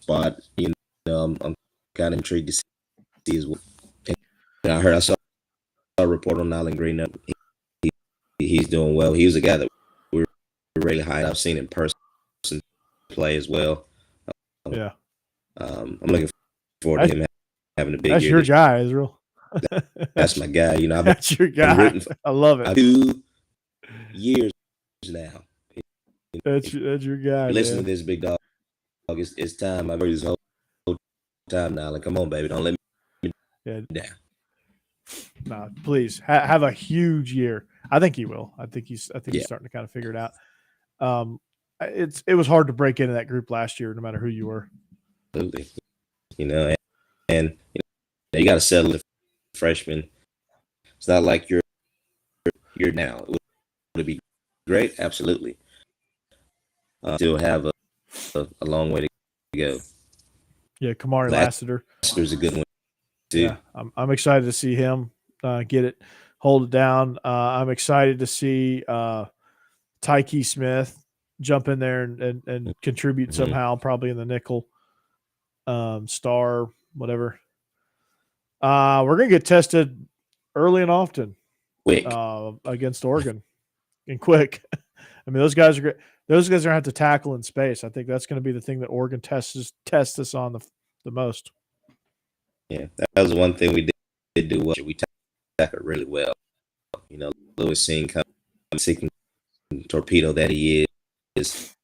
But I'm kind of intrigued to see as well. And I saw a report on Nyland Green. He's doing well. He was a guy that we were really high. I've seen in person play as well. Yeah. I'm looking forward to him having a big year. That's your guy, Israel. That's my guy. That's your guy. I love it. 2 years now. That's your guy. Listen to this, big dog. It's time. I've heard this whole time now. Like, come on, baby, don't let me down. No, please have a huge year. I think he will. I think he's starting to kind of figure it out. It was hard to break into that group last year, no matter who you were. Absolutely. And you got to settle the freshman. It's not like you're now. Would it be great? Absolutely. Still have a long way to go. Yeah, Kamari Lassiter. Lassiter's a good one too. Yeah, I'm excited to see him get it, hold it down. I'm excited to see Tyke Smith jump in there and contribute somehow, probably in the nickel, star, whatever. We're gonna get tested early and often, quick against Oregon, and quick. I mean, those guys are great. Those guys are gonna have to tackle in space. I think that's going to be the thing that Oregon tests us on the most. Yeah, that was one thing we did do well. We tackled really well. Lewis Singh seeking torpedo that he is.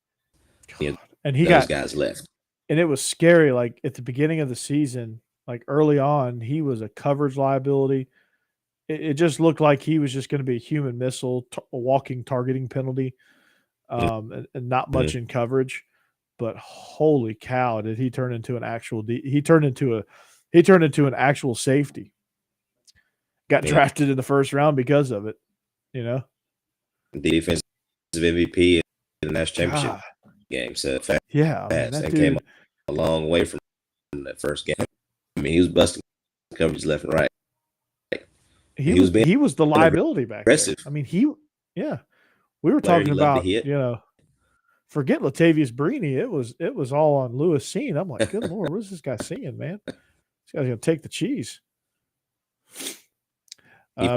And he those guys left. And it was scary. Like at the beginning of the season, like early on, he was a coverage liability. It just looked like he was just going to be a human missile, a walking targeting penalty, and not much in coverage. But holy cow, did he turn into an actual? He turned into an actual safety. Got drafted in the first round because of it. The defensive MVP in the national championship game. So fast. That came a long way from that first game. I mean, he was busting coverage left and right. He was the liability back there. I mean, we were talking about, forget Latavius Brini. It was all on Lewis Seen. I'm like, good Lord, what is this guy seeing, man? This guy's going to take the cheese.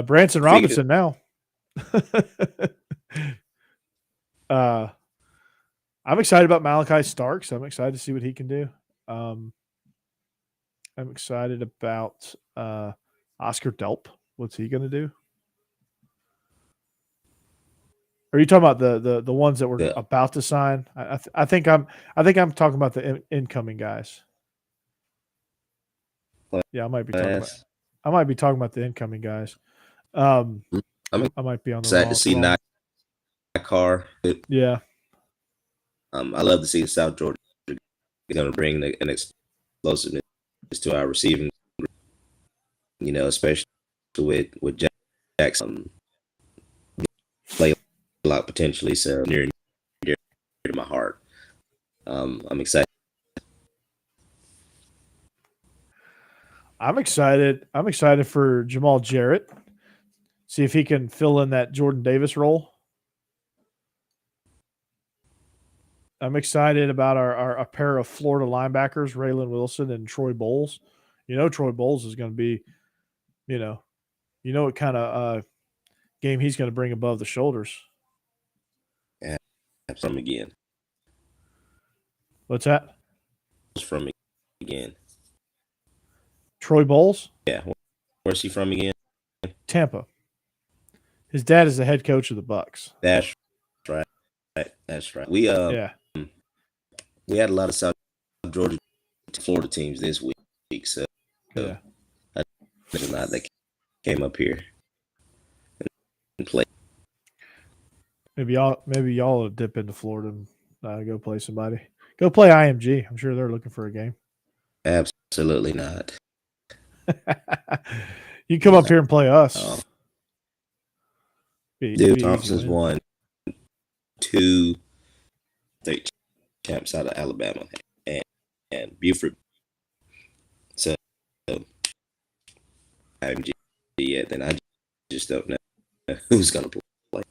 Branson Robinson now. I'm excited about Malachi Starks. I'm excited to see what he can do. I'm excited about Oscar Delp. What's he going to do? Are you talking about the ones that we're about to sign? I think I'm talking about the incoming guys. Yeah, I might be talking about the incoming guys. I might be on the excited to see Nakar. Yeah. I love to see South Georgia going to bring an explosiveness to our receiving group. Especially with Jackson. Play a lot potentially, so near to my heart. I'm excited. I'm excited. I'm excited for Jamal Jarrett. See if he can fill in that Jordan Davis role. I'm excited about our a pair of Florida linebackers, Raylan Wilson and Troy Bowles. You know, Troy Bowles is going to be, you know what kind of game he's going to bring above the shoulders. Yeah, from again. What's that? From again. Troy Bowles? Yeah. Where's he from again? Tampa. His dad is the head coach of the Bucks. That's right. That's right. We Yeah. we had a lot of South Georgia, Florida teams this week, so Yeah. I imagine a lot that came up here and played. Maybe y'all will dip into Florida and go play somebody. Go play IMG. I'm sure they're looking for a game. Absolutely not. You come up here and play us. Oh. Dude, Thompson's won 2 state champs out of Alabama and Buford. So IMG yet, then I just don't know who's gonna play.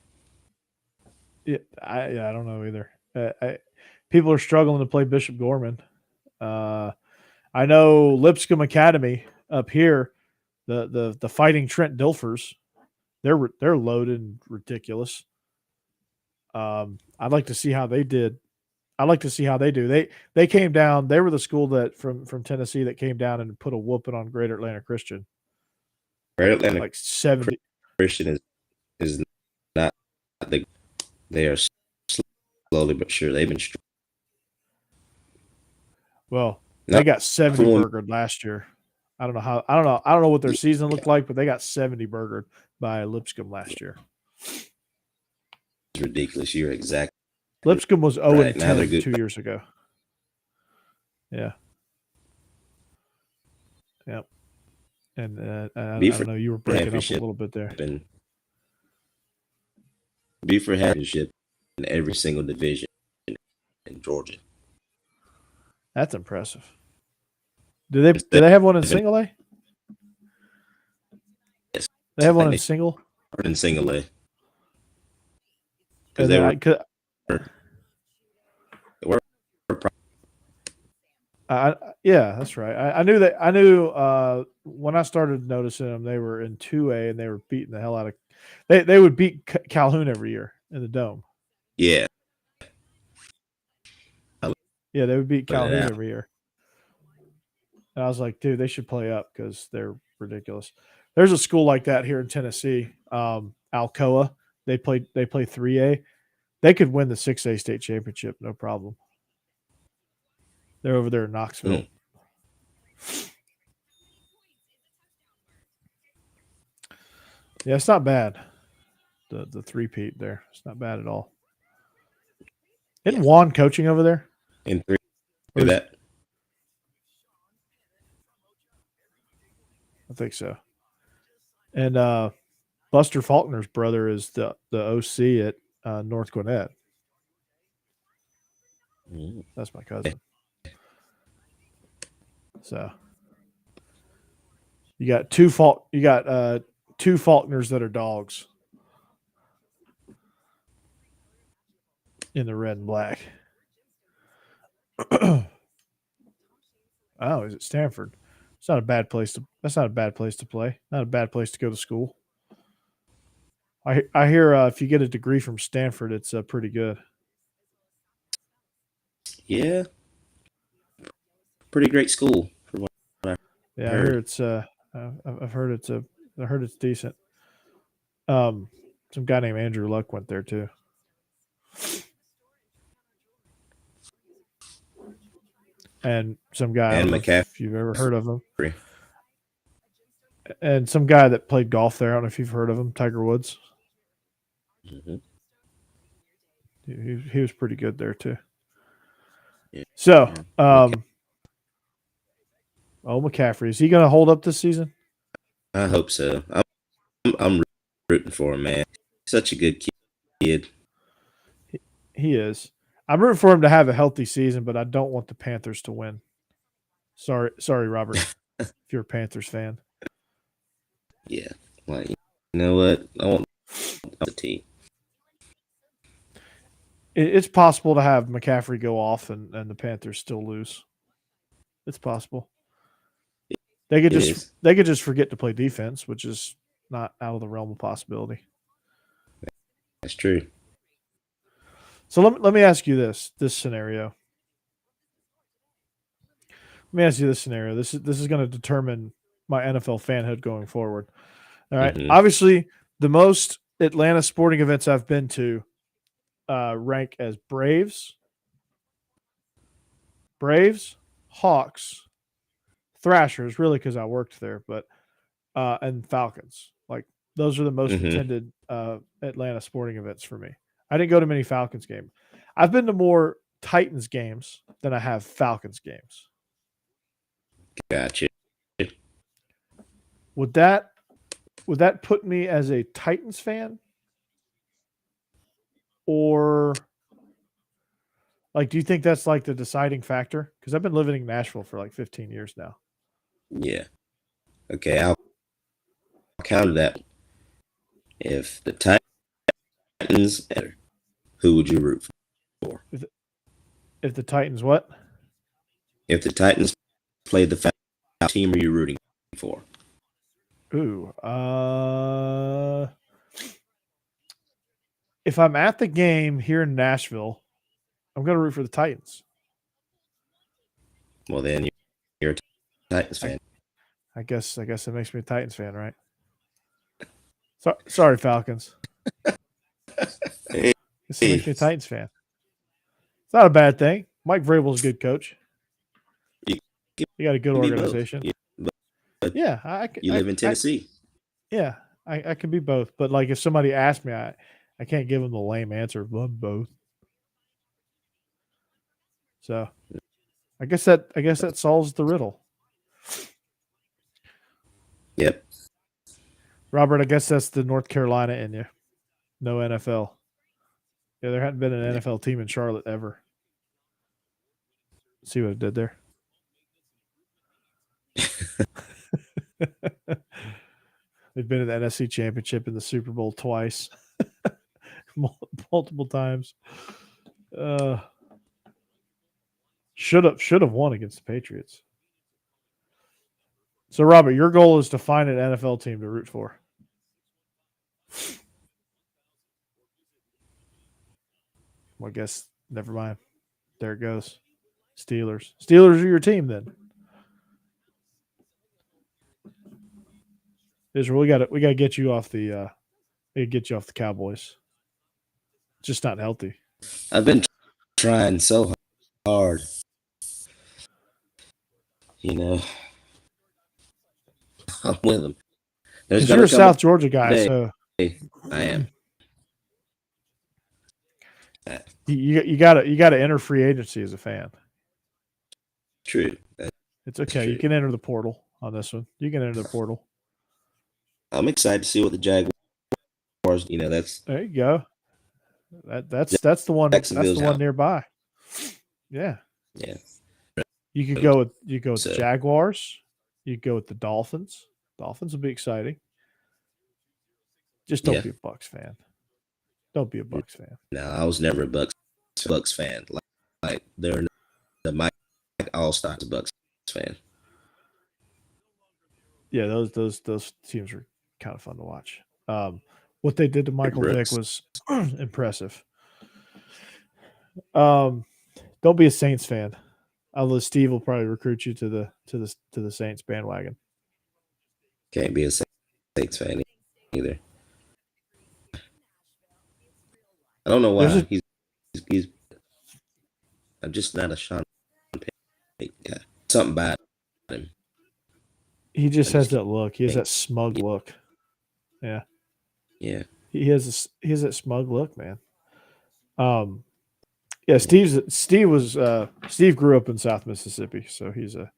Yeah, I don't know either. People are struggling to play Bishop Gorman. I know Lipscomb Academy up here, the Fighting Trent Dilfers, they're loaded and ridiculous. I'd like to see how they did. I'd like to see how they do. They came down. They were the school that from Tennessee that came down and put a whooping on Greater Atlanta Christian. Greater Atlanta like 70. Christian is not they are slowly but sure they've been. Well, they got 70 burgered last year. I don't know what their season looked like, but they got 70 burgered by Lipscomb last year. It's ridiculous. You're exactly. Lipscomb was 0-10 Now they're good. 2 years ago. Yeah. Yep. And I don't know, you were breaking up a little bit there. Buford had championship in every single division in Georgia. That's impressive. Do they have one in single A? Yes. They have one in single? In single A. Because they were yeah, that's right. I knew that. I knew when I started noticing them, they were in 2A and they were beating the hell out of. They would beat Calhoun every year in the Dome. Yeah. Yeah, they would beat Calhoun every year. And I was like, dude, they should play up because they're ridiculous. There's a school like that here in Tennessee, Alcoa. They play 3A. They could win the 6A state championship, no problem. They're over there in Knoxville. Yeah, it's not bad. The three-peat there. It's not bad at all. Isn't Juan coaching over there? In 3. Do that. I think so. And Buster Faulkner's brother is the OC at North Gwinnett. That's my cousin. So you got two Faulkners that are dogs in the red and black. Oh, is it Stanford? It's not a bad place to. That's not a bad place to play. Not a bad place to go to school. I hear if you get a degree from Stanford, it's pretty good. Yeah, pretty great school. From what I heard. It's. I've heard it's a. I heard it's decent. Some guy named Andrew Luck went there too. And some guy, and McCaffrey, if you've ever heard of him. And some guy that played golf there. I don't know if you've heard of him, Tiger Woods. Mm-hmm. He was pretty good there too. Yeah. So, McCaffrey, is he going to hold up this season? I hope so. I'm rooting for him, man. Such a good kid. He is. I'm rooting for him to have a healthy season, but I don't want the Panthers to win. Sorry, Robert, if you're a Panthers fan. Yeah. Like, you know what? I want the team. It's possible to have McCaffrey go off and the Panthers still lose. It's possible. They could just forget to play defense, which is not out of the realm of possibility. That's true. So let me ask you this scenario. Let me ask you this scenario. This is going to determine my NFL fanhood going forward. All right. Mhm. Obviously, the most Atlanta sporting events I've been to rank as Braves, Hawks, Thrashers, really because I worked there, but and Falcons. Like those are the most Mhm. attended Atlanta sporting events for me. I didn't go to many Falcons games. I've been to more Titans games than I have Falcons games. Gotcha. Would that put me as a Titans fan? Or like, do you think that's like the deciding factor? Because I've been living in Nashville for like 15 years now. Yeah. Okay, I'll counter that. If the Titans, who would you root for? If the Titans what? If the Titans played the Falcons, team are you rooting for? Ooh. If I'm at the game here in Nashville, I'm going to root for the Titans. Well, then you're a Titans fan. I guess it makes me a Titans fan, right? Sorry, Falcons. Hey, It makes me a Titans fan. It's not a bad thing. Mike Vrabel's a good coach. You got a good organization. But Yeah, you live in Tennessee. I can be both. But like, if somebody asked me, I can't give them the lame answer. Love both. So, I guess that solves the riddle. Yep. Robert, I guess that's the North Carolina in you. No NFL. Yeah, there hadn't been an NFL team in Charlotte ever. See what it did there? They've been in the NFC Championship and the Super Bowl twice. Multiple times. Should have won against the Patriots. So, Robert, your goal is to find an NFL team to root for. Well, I guess never mind. There it goes. Steelers. Steelers are your team then. Israel, we got to get you off the Cowboys. It's just not healthy. I've been trying so hard. You know, I'm with them. Because you're a South Georgia guy, so I am. You got to enter free agency as a fan. True. It's okay. You can enter the portal on this one. You can enter the portal. I'm excited to see what the Jaguars. There you go. That's the one. That's the one nearby. Yeah. Yeah. You could go with the Jaguars. You could go with the Dolphins. Dolphins will be exciting. Just don't be a Bucs fan. Don't be a Bucs fan. No, I was never a Bucs fan. Like they're the Mike All-Stars Bucs fan. Yeah, those teams were kind of fun to watch. What they did to Michael Vick was impressive. Don't be a Saints fan. Although Steve will probably recruit you to the Saints bandwagon. Can't be a Saints fan either. I don't know why. He's I'm just not a Sean Payton guy. Something bad about him. He just has that look. He has that smug look. Yeah. Yeah. He has that smug look, man. Yeah, Steve grew up in South Mississippi, so he's a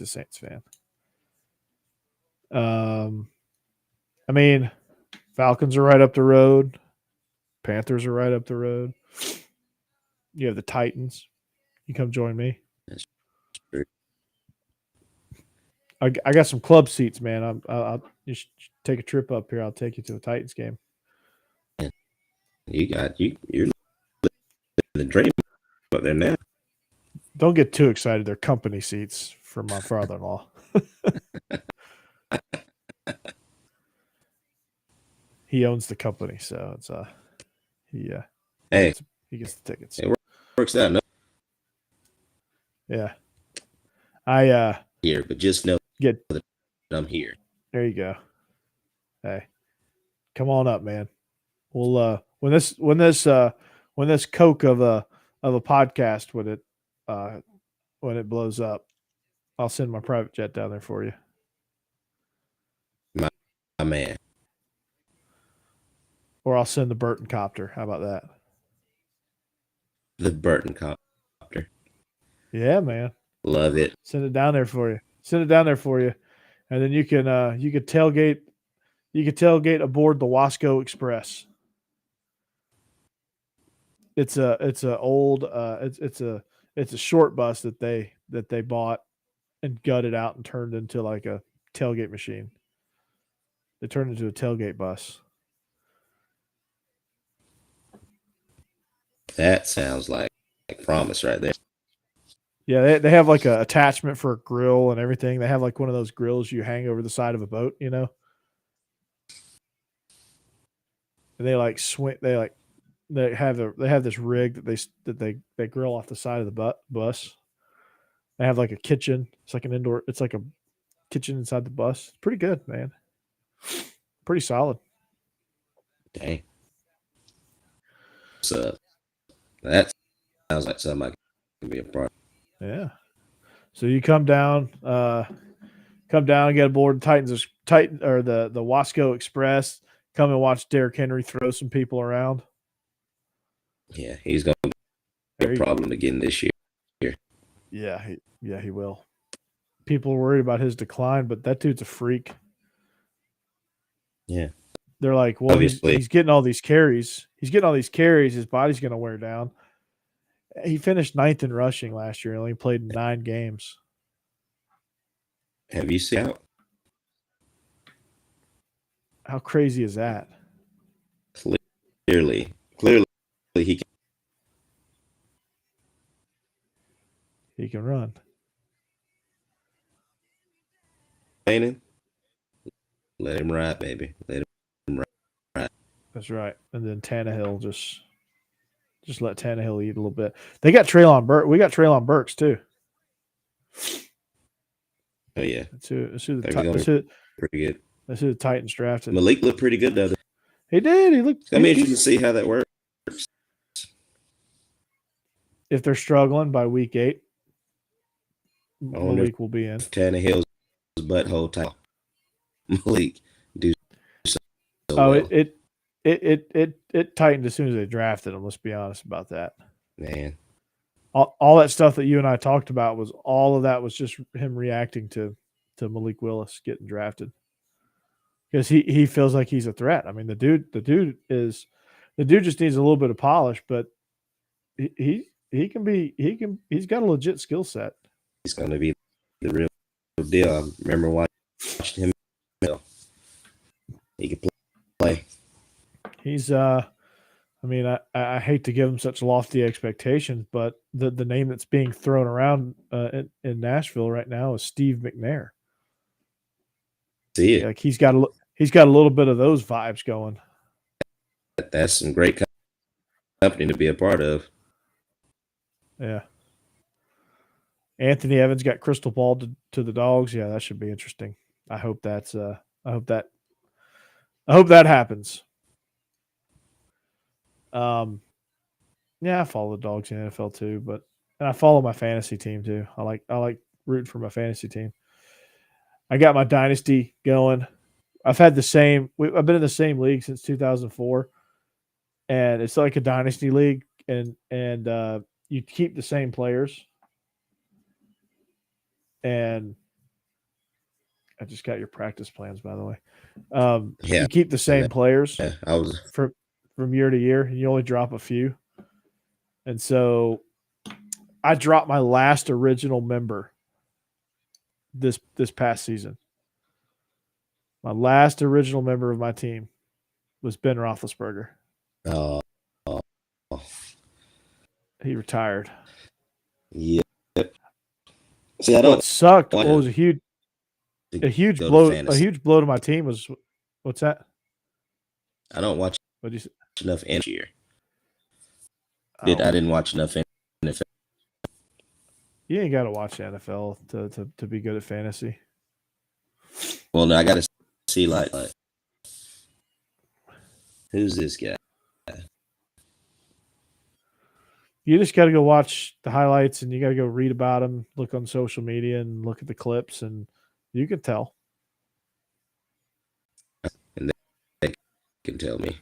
Saints fan. I mean, Falcons are right up the road. Panthers are right up the road. You have the Titans. You come join me. That's true. I got some club seats, man. You should take a trip up here. I'll take you to a Titans game. You're living the dream up there now. Don't get too excited. They're company seats for my father-in-law. He owns the company, so it's Hey, he gets the tickets. it works out. No Yeah. I here, but just know get that I'm here. there you go. Hey. Come on up, man. We'll when this Coke of a podcast when it blows up, I'll send my private jet down there for you. My man. Or I'll send the Burton copter. How about that? The Burton copter. Yeah, man. Love it. Send it down there for you. Send it down there for you. And then you could tailgate aboard the Wasco Express. It's a short bus that they bought and gutted out and turned into like a tailgate machine. They turned into a tailgate bus. That sounds like promise right there. Yeah, they have like a attachment for a grill and everything. They have like one of those grills you hang over the side of a boat, you know. And they like swing. They have this rig that they grill off the side of the bus. They have like a kitchen. It's like an indoor. It's like a kitchen inside the bus. It's pretty good, man. Pretty solid. Dang. So that sounds like something I can be a part of. Yeah. So you come down and get aboard the Wasco Express. Come and watch Derrick Henry throw some people around. Yeah, he's going to be a problem again this year. Yeah, he will. People are worried about his decline, but that dude's a freak. Yeah. They're like, well, obviously he's getting all these carries. He's getting all these carries. His body's going to wear down. He finished 9th in rushing last year. He only played 9 games. Have you seen How crazy is that? Clearly he can run. Let him ride, baby. Let him ride. That's right. And then Tannehill just let Tannehill eat a little bit. They got Treylon Burks. We got Treylon Burks too. Oh yeah, That's who pretty good. That's who the Titans drafted. Malik looked pretty good though. He did. He looked. I mean, you can see how that works. If they're struggling by week 8, Malik will be in. Tannehill's butthole tight. Malik do so well. It tightened as soon as they drafted him. Let's be honest about that. Man, all that stuff that you and I talked about was just him reacting to Malik Willis getting drafted because he feels like he's a threat. I mean, the dude just needs a little bit of polish, but he's got a legit skill set. He's going to be the real deal. I remember watching him. He can play. He's I hate to give him such lofty expectations, but the name that's being thrown around in Nashville right now is Steve McNair. See it. Like he's got a little bit of those vibes going. That's some great company to be a part of. Yeah. Anthony Evans got crystal ball to the Dawgs. Yeah, that should be interesting. I hope that happens. Yeah, I follow the Dawgs in the NFL too, and I follow my fantasy team too. I like rooting for my fantasy team. I got my dynasty going. I've been in the same league since 2004, and it's like a dynasty league, and you keep the same players, and I just got your practice plans, by the way. Yeah. You keep the same players Yeah, I was. from year to year, and you only drop a few. And so I dropped my last original member this past season. My last original member of my team was Ben Roethlisberger. Oh, He retired. yeah. See, I don't. What sucked? want What was a huge go to blow? A fantasy. huge blow to my team was what's that? I don't watch What did you say? enough NFL year. Oh, I didn't watch enough NFL. you ain't got to watch the NFL to be good at fantasy. Well, no, I got to see like who's this guy? You just got to go watch the highlights, and you got to go read about them, look on social media, and look at the clips, and you can tell. And they can tell me.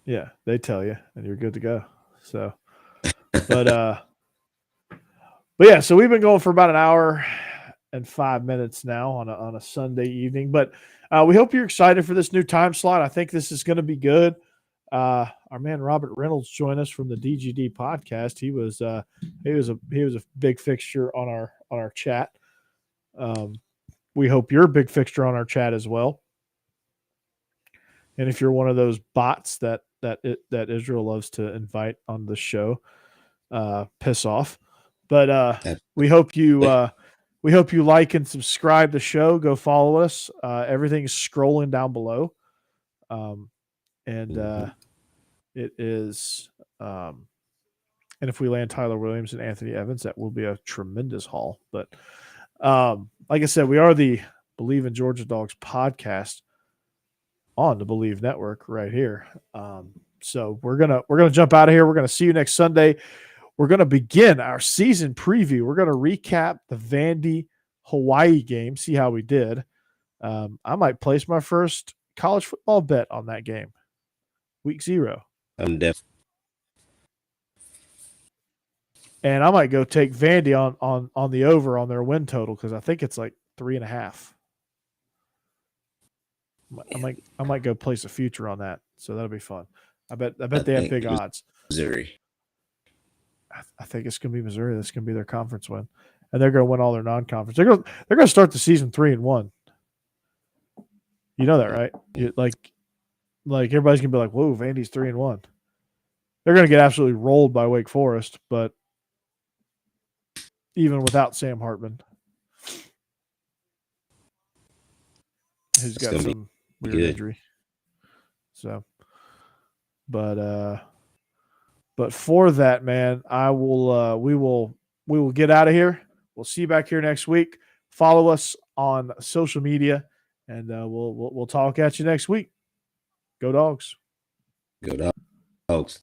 Yeah, they tell you, and you're good to go. So, but yeah, so we've been going for about an hour and 5 minutes now on a Sunday evening. But we hope you're excited for this new time slot. I think this is going to be good. Our man Robert Reynolds joined us from the DGD podcast. He was a big fixture on our chat. We hope you're a big fixture on our chat as well. And if you're one of those bots that Israel loves to invite on the show, piss off. But we hope you like and subscribe the show. Go follow us. Everything's scrolling down below. It is and if we land Tyler Williams and Anthony Evans, that will be a tremendous haul. But like I said, we are the Bleav in Georgia Dawgs podcast on the Bleav Network right here. So we're gonna jump out of here. We're gonna see you next Sunday. We're gonna begin our season preview. We're gonna recap the Vandy Hawaii game, see how we did. I might place my first college football bet on that game. Week 0. I'm deaf. And I might go take Vandy on the over on their win total because I think it's like 3.5. I might go place a future on that, so that'll be fun. I bet they have big odds. Missouri. I think it's going to be Missouri. That's going to be their conference win, and they're going to win all their non-conference. They're going to start the season 3-1. You know that, right? Like everybody's going to be like, "Whoa, Vandy's 3-1." They're going to get absolutely rolled by Wake Forest, but even without Sam Hartman, who's got some weird injury. So, but for that, man, we will get out of here. We'll see you back here next week. Follow us on social media, and we'll talk at you next week. Go Dogs. Go Dogs.